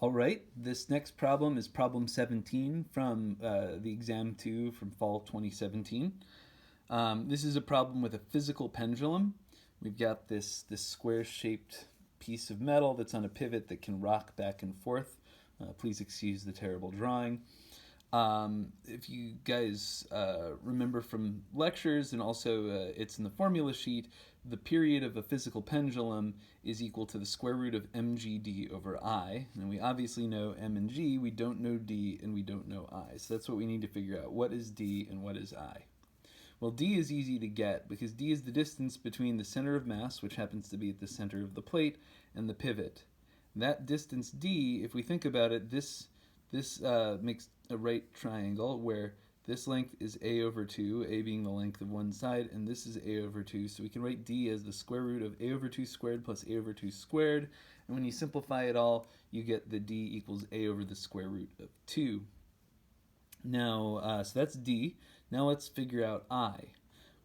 All right, this next problem is problem 17 from the exam 2 from fall 2017. This is a problem with a physical pendulum. We've got this square-shaped piece of metal that's on a pivot that can rock back and forth. Please excuse the terrible drawing. If you guys remember from lectures, and also it's in the formula sheet, the period of a physical pendulum is equal to the square root of mgd over I. And we obviously know m and g, we don't know d, and we don't know I. So that's what we need to figure out. What is d and what is I? Well, d is easy to get because d is the distance between the center of mass, which happens to be at the center of the plate, and the pivot. That distance d, if we think about it, this makes a right triangle where this length is a over 2, a being the length of one side, and this is a over 2. So we can write d as the square root of a over 2 squared plus a over 2 squared. And when you simplify it all, you get the d equals a over the square root of 2. Now, so that's d. Now let's figure out I.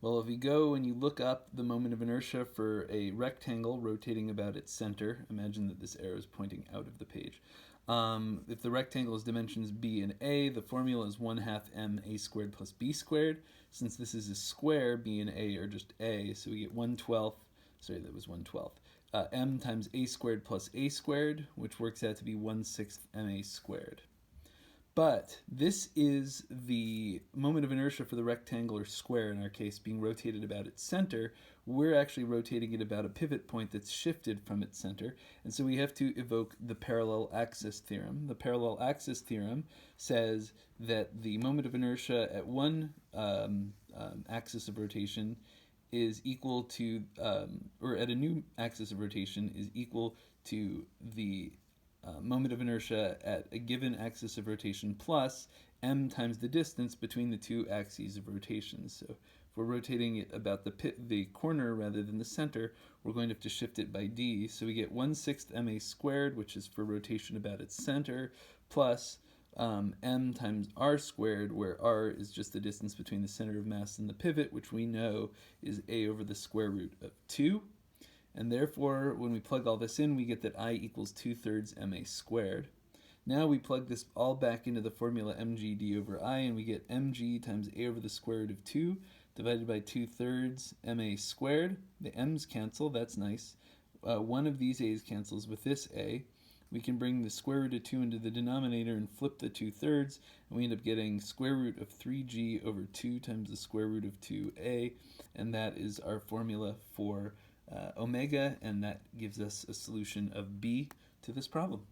Well, if you go and you look up the moment of inertia for a rectangle rotating about its center, imagine that this arrow is pointing out of the page. If the rectangle's dimensions b and a, the formula is 1/2 m a squared plus b squared. Since this is a square, b and a are just a, so we get 1/12, sorry, that was 1/12, m times a squared plus a squared, which works out to be 1/6 ma squared. But this is the moment of inertia for the rectangular square, in our case, being rotated about its center. We're actually rotating it about a pivot point that's shifted from its center, and so we have to evoke the parallel axis theorem. The parallel axis theorem says that the moment of inertia at one axis of rotation is equal to, or at a new axis of rotation is equal to the moment of inertia at a given axis of rotation plus m times the distance between the two axes of rotation. So if we're rotating it about the corner rather than the center, we're going to have to shift it by d. So we get 1/6 ma squared, which is for rotation about its center, plus m times r squared, where r is just the distance between the center of mass and the pivot, which we know is a over the square root of 2. And therefore, when we plug all this in, we get that I equals 2/3 ma squared. Now we plug this all back into the formula mgd over I, and we get mg times a over the square root of 2 divided by 2/3 ma squared. The m's cancel, that's nice. One of these a's cancels with this a. We can bring the square root of 2 into the denominator and flip the 2/3, and we end up getting square root of 3g over 2 times the square root of 2a, and that is our formula for omega, and that gives us a solution of b to this problem.